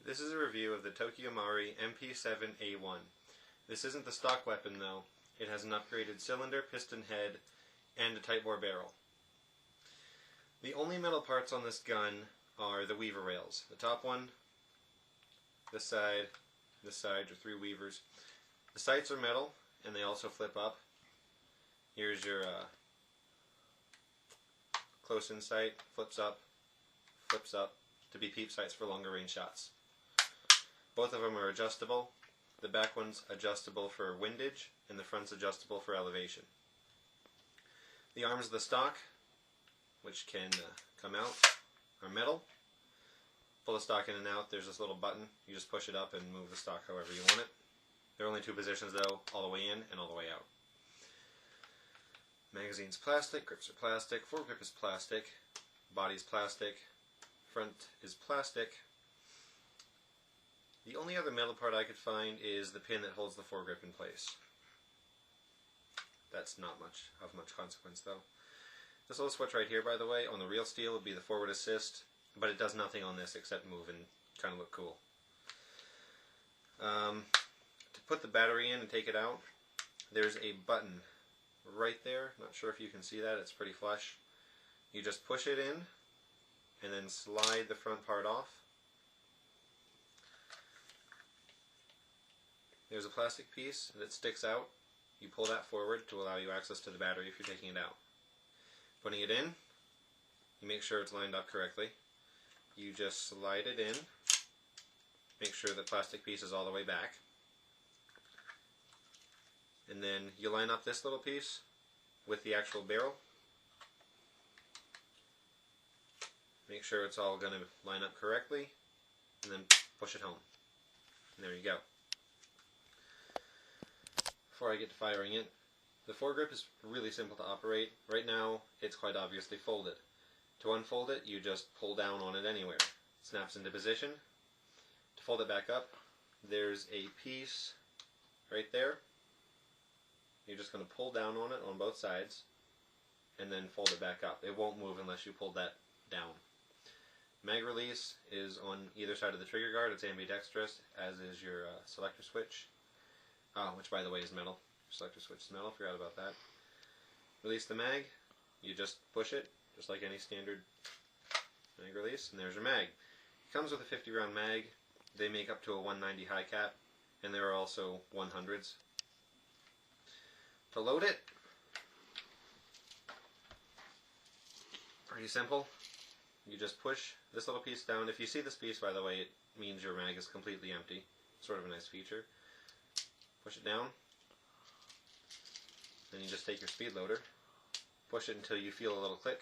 This is a review of the Tokyo Mauri Mp7A1. This isn't the stock weapon though. It has an upgraded cylinder, piston head, and a tight bore barrel. The only metal parts on this gun are the weaver rails. The top one, this side are three weavers. The sights are metal and they also flip up. Here's your close-in sight, flips up to be peep sights for longer range shots. Both of them are adjustable. The back one's adjustable for windage and the front's adjustable for elevation. The arms of the stock, which can come out, are metal. Pull the stock in and out, there's this little button. You just push it up and move the stock however you want it. There are only two positions though, all the way in and all the way out. Magazine's plastic, grips are plastic, foregrip is plastic, body's plastic, front is plastic. The only other metal part I could find is the pin that holds the foregrip in place. That's not much of much consequence though. This little switch right here, by the way, on the real steel would be the forward assist, but it does nothing on this except move and kind of look cool. To put the battery in and take it out, there's a button right there. Not sure if you can see that, it's pretty flush. You just push it in and then slide the front part off. There's a plastic piece that sticks out. You pull that forward to allow you access to the battery if you're taking it out. Putting it in, you make sure it's lined up correctly. You just slide it in, make sure the plastic piece is all the way back. And then you line up this little piece with the actual barrel. Make sure it's all going to line up correctly, and then push it home. And there you go. Before I get to firing it, the foregrip is really simple to operate. Right now, it's quite obviously folded. To unfold it, you just pull down on it anywhere. It snaps into position. To fold it back up, there's a piece right there. You're just going to pull down on it on both sides and then fold it back up. It won't move unless you pull that down. Mag release is on either side of the trigger guard. It's ambidextrous, as is your selector switch. Which by the way is metal. Selector switch is metal, forgot about that. Release the mag, you just push it, just like any standard mag release, and there's your mag. It comes with a 50 round mag. They make up to a 190 high cap, and there are also 100s. To load it, pretty simple. You just push this little piece down. If you see this piece, by the way, it means your mag is completely empty. Sort of a nice feature. Push it down. Then you just take your speed loader, push it until you feel a little click.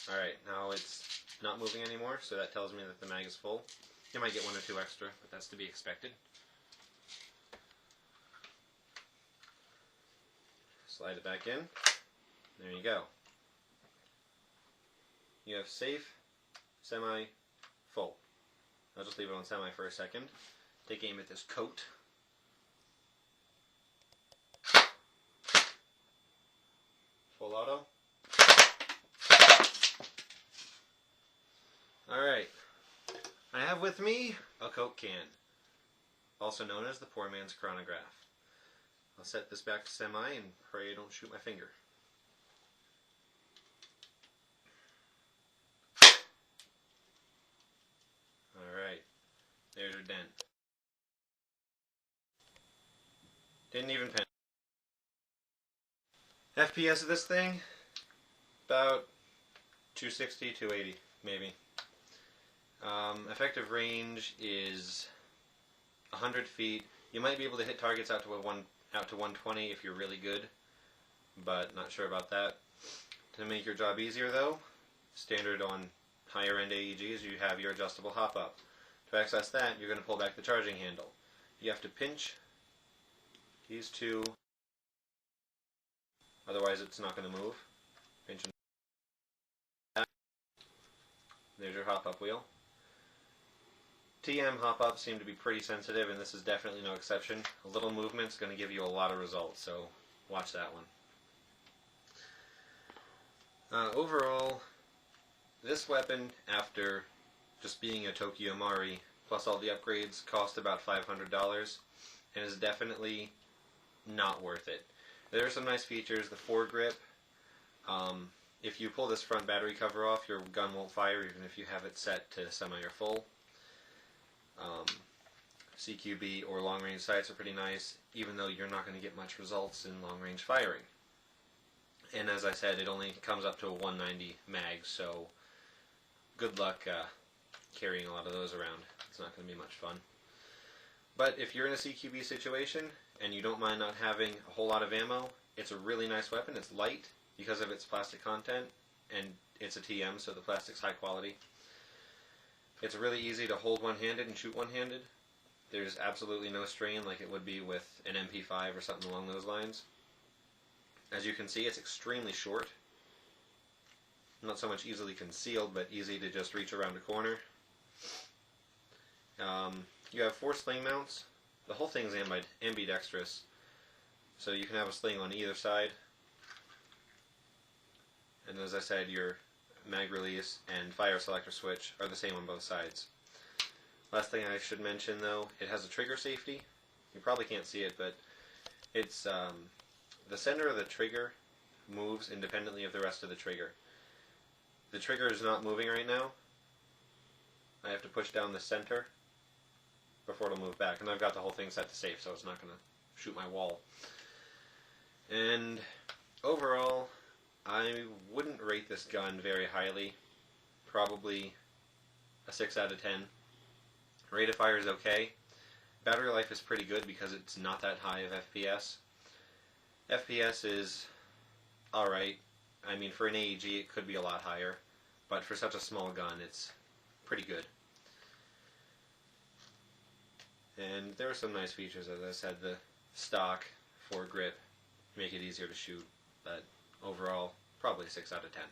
Alright, now it's not moving anymore, so that tells me that the mag is full. You might get one or two extra, but that's to be expected. Slide it back in. There you go. You have safe, semi, full. I'll just leave it on semi for a second. Take aim at this coat. Full auto. Alright. I have with me a Coke can, also known as the poor man's chronograph. I'll set this back to semi and pray I don't shoot my finger. There's your dent. Didn't even pen. FPS of this thing, about 260, 280, maybe. Effective range is 100 feet. You might be able to hit targets out to 120 if you're really good, but not sure about that. To make your job easier though, standard on higher end AEGs, you have your adjustable hop-up. To access that, you're going to pull back the charging handle. You have to pinch these two, otherwise it's not going to move. Pinch and there's your hop-up wheel. TM hop-ups seem to be pretty sensitive, and this is definitely no exception. A little movement's going to give you a lot of results, so watch that one. Overall, this weapon, after just being a Tokyo Mauri, plus all the upgrades, cost about $500, and is definitely not worth it. There are some nice features. The foregrip, if you pull this front battery cover off, your gun won't fire even if you have it set to semi or full. CQB or long range sights are pretty nice, even though you're not going to get much results in long range firing. And as I said, it only comes up to a 190 mag, so good luck carrying a lot of those around. It's not going to be much fun. But if you're in a CQB situation and you don't mind not having a whole lot of ammo, it's a really nice weapon. It's light because of its plastic content, and it's a TM, so the plastic's high quality. It's really easy to hold one-handed and shoot one-handed. There's absolutely no strain like it would be with an MP5 or something along those lines. As you can see, it's extremely short. Not so much easily concealed, but easy to just reach around a corner. You have 4 sling mounts. The whole thing's ambidextrous, so you can have a sling on either side. And as I said, your mag release and fire selector switch are the same on both sides. Last thing I should mention, though, it has a trigger safety. You probably can't see it, but it's the center of the trigger moves independently of the rest of the trigger. The trigger is not moving right now. I have to push down the center before it'll move back, and I've got the whole thing set to safe, so it's not going to shoot my wall. And overall, I wouldn't rate this gun very highly. Probably a 6 out of 10. Rate of fire is okay. Battery life is pretty good because it's not that high of FPS. FPS is alright. I mean, for an AEG it could be a lot higher, but for such a small gun it's pretty good. And there are some nice features, as I said. The stock foregrip make it easier to shoot, but overall, probably 6 out of 10.